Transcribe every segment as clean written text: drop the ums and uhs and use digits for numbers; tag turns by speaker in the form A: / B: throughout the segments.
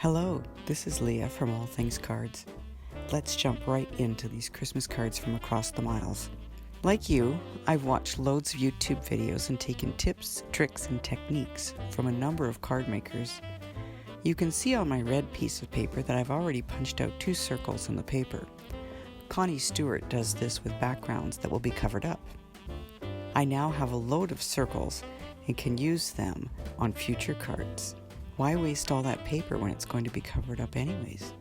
A: Hello, this is Leah from All Things Cards. Let's jump right into these Christmas cards from across the miles. Like you, I've watched loads of YouTube videos and taken tips, tricks, and techniques from a number of card makers. You can see on my red piece of paper that I've already punched out 2 circles in the paper. Connie Stewart does this with backgrounds that will be covered up. I now have a load of circles and can use them on future cards. Why waste all that paper when it's going to be covered up anyways?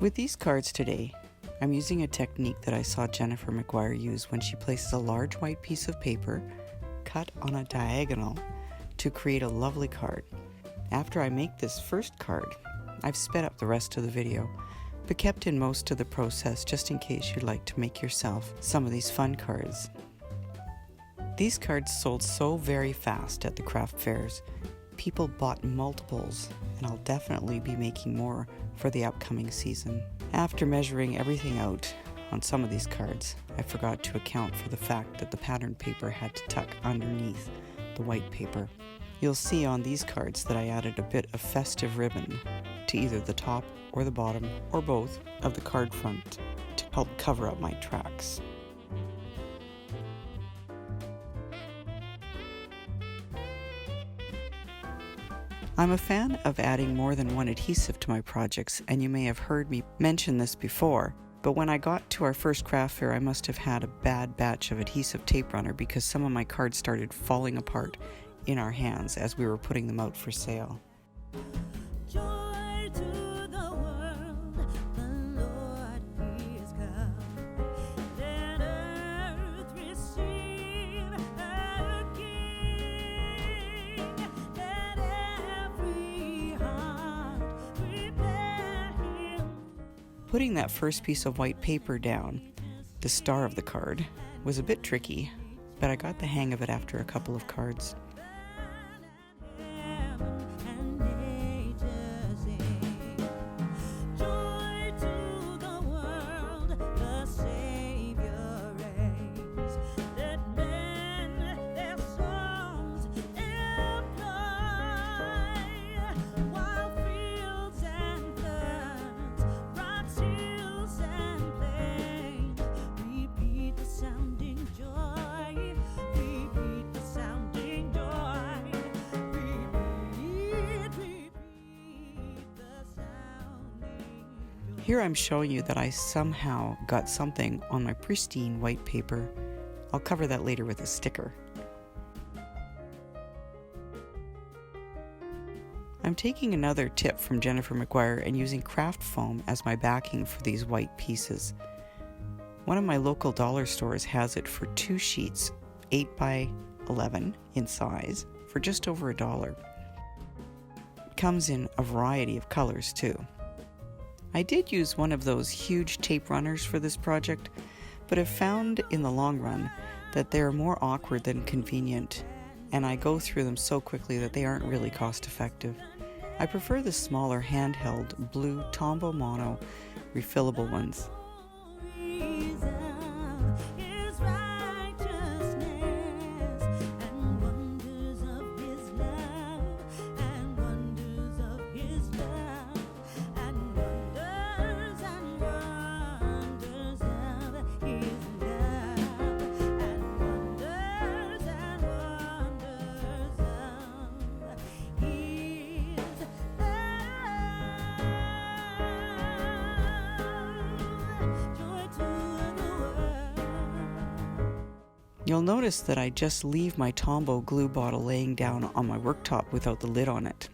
A: With these cards today, I'm using a technique that I saw Jennifer McGuire use when she places a large white piece of paper, cut on a diagonal, to create a lovely card. After I make this first card, I've sped up the rest of the video, but kept in most of the process just in case you'd like to make yourself some of these fun cards. These cards sold so very fast at the craft fairs. People bought multiples, and I'll definitely be making more for the upcoming season. After measuring everything out on some of these cards, I forgot to account for the fact that the pattern paper had to tuck underneath the white paper. You'll see on these cards that I added a bit of festive ribbon to either the top or the bottom, or both, of the card front to help cover up my tracks. I'm a fan of adding more than one adhesive to my projects, and you may have heard me mention this before, but when I got to our first craft fair, I must have had a bad batch of adhesive tape runner because some of my cards started falling apart in our hands as we were putting them out for sale.
B: Joy to the world, the Lord is come. Let earth receive her King. Let every heart prepare him.
A: Putting that first piece of white paper down, the star of the card, was a bit tricky, but I got the hang of it after a couple of cards. Here I'm showing you that I somehow got something on my pristine white paper. I'll cover that later with a sticker. I'm taking another tip from Jennifer McGuire and using craft foam as my backing for these white pieces. One of my local dollar stores has it for 2 sheets, 8 by 11 in size, for just over $1. It comes in a variety of colors too. I did use one of those huge tape runners for this project, but have found in the long run that they're more awkward than convenient, and I go through them so quickly that they aren't really cost effective. I prefer the smaller handheld blue Tombow Mono refillable ones. You'll notice that I just leave my Tombow glue bottle laying down on my worktop without the lid on it.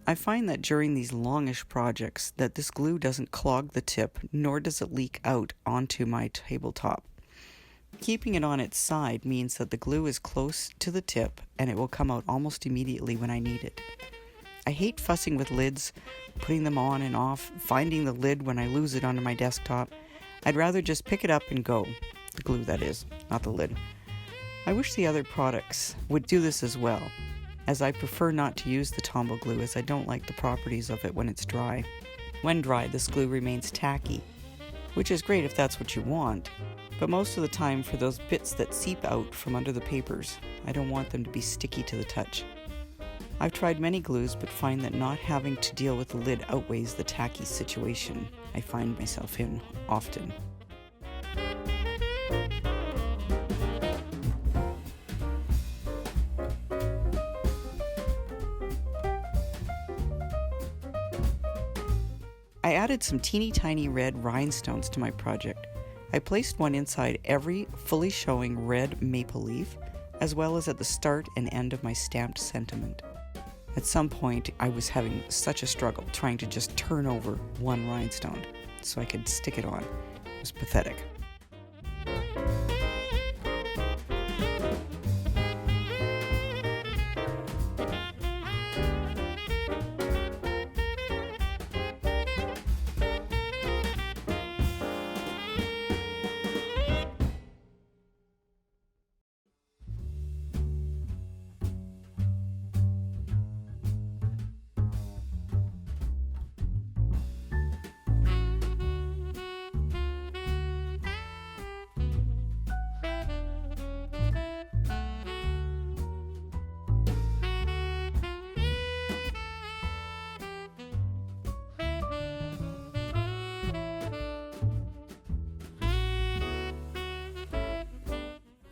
A: I find that during these longish projects that this glue doesn't clog the tip, nor does it leak out onto my tabletop. Keeping it on its side means that the glue is close to the tip and it will come out almost immediately when I need it. I hate fussing with lids, putting them on and off, finding the lid when I lose it onto my desktop. I'd rather just pick it up and go. The glue, that is, not the lid. I wish the other products would do this as well, as I prefer not to use the Tombow glue as I don't like the properties of it when it's dry. When dry, this glue remains tacky, which is great if that's what you want, but most of the time for those bits that seep out from under the papers, I don't want them to be sticky to the touch. I've tried many glues but find that not having to deal with the lid outweighs the tacky situation I find myself in often. I added some teeny tiny red rhinestones to my project. I placed one inside every fully showing red maple leaf, as well as at the start and end of my stamped sentiment. At some point, I was having such a struggle trying to just turn over one rhinestone so I could stick it on. It was pathetic.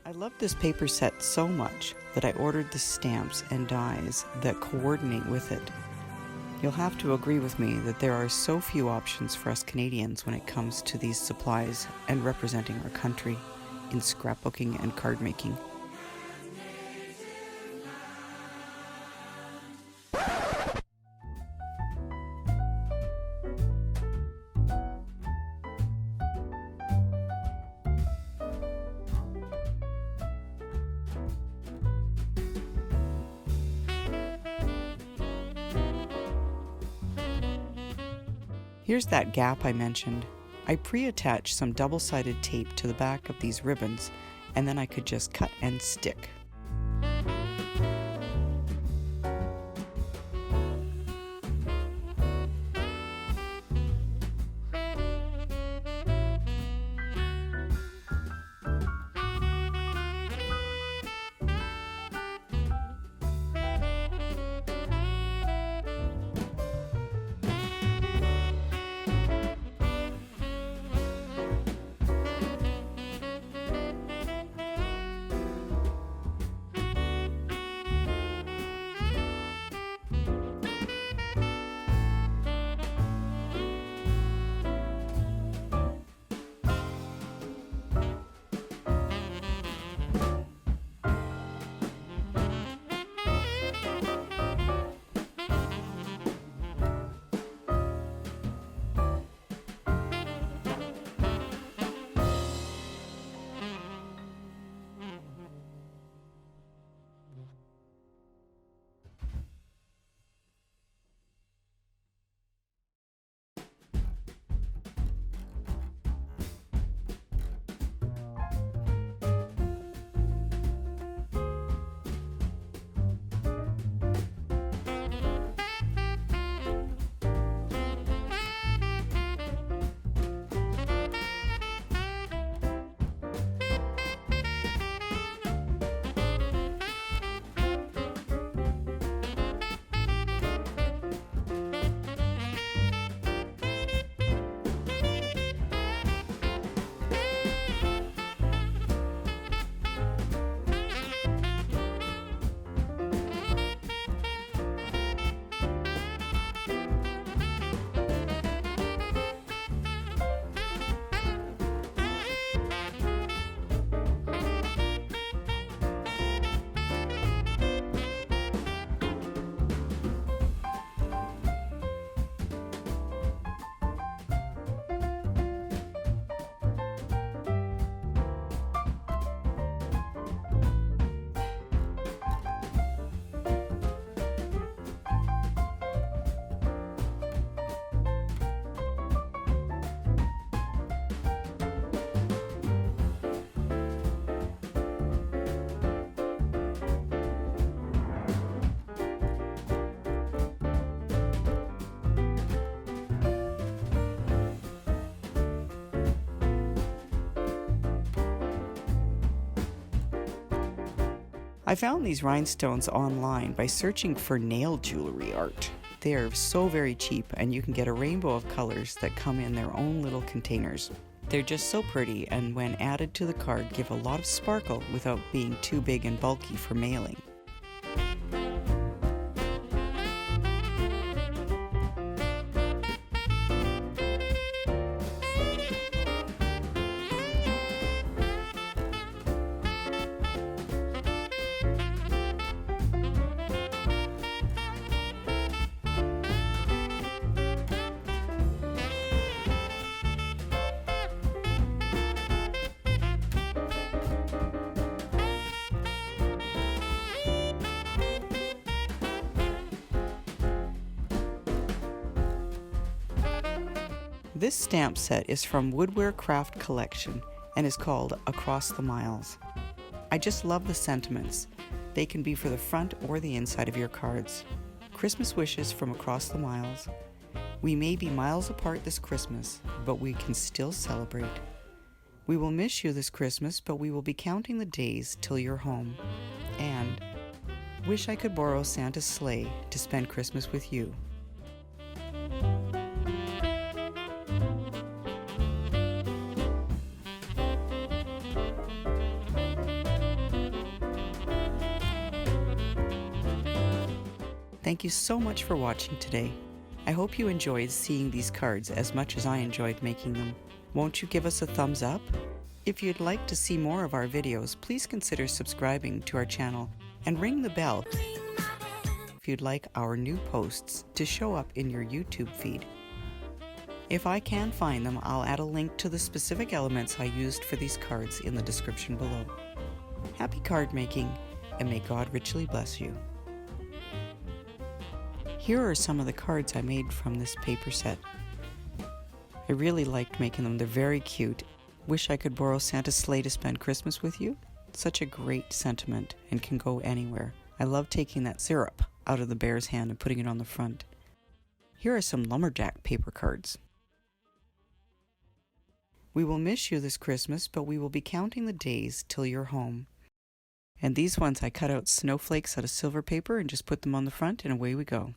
A: I love this paper set so much that I ordered the stamps and dies that coordinate with it. You'll have to agree with me that there are so few options for us Canadians when it comes to these supplies and representing our country in scrapbooking and card making. Here's that gap I mentioned. I pre-attached some double-sided tape to the back of these ribbons, and then I could just cut and stick. I found these rhinestones online by searching for nail jewelry art. They are so very cheap, and you can get a rainbow of colors that come in their own little containers. They're just so pretty, and when added to the card, give a lot of sparkle without being too big and bulky for mailing. This stamp set is from Woodware Craft Collection and is called Across the Miles. I just love the sentiments. They can be for the front or the inside of your cards. Christmas wishes from across the miles. We may be miles apart this Christmas, but we can still celebrate. We will miss you this Christmas, but we will be counting the days till you're home. And wish I could borrow Santa's sleigh to spend Christmas with you. Thank you so much for watching today. I hope you enjoyed seeing these cards as much as I enjoyed making them. Won't you give us a thumbs up? If you'd like to see more of our videos, please consider subscribing to our channel and ring the bell if you'd like our new posts to show up in your YouTube feed. If I can find them, I'll add a link to the specific elements I used for these cards in the description below. Happy card making, and may God richly bless you. Here are some of the cards I made from this paper set. I really liked making them. They're very cute. Wish I could borrow Santa's sleigh to spend Christmas with you. Such a great sentiment and can go anywhere. I love taking that syrup out of the bear's hand and putting it on the front. Here are some lumberjack paper cards. We will miss you this Christmas, but we will be counting the days till you're home. And these ones I cut out snowflakes out of silver paper and just put them on the front, and away we go.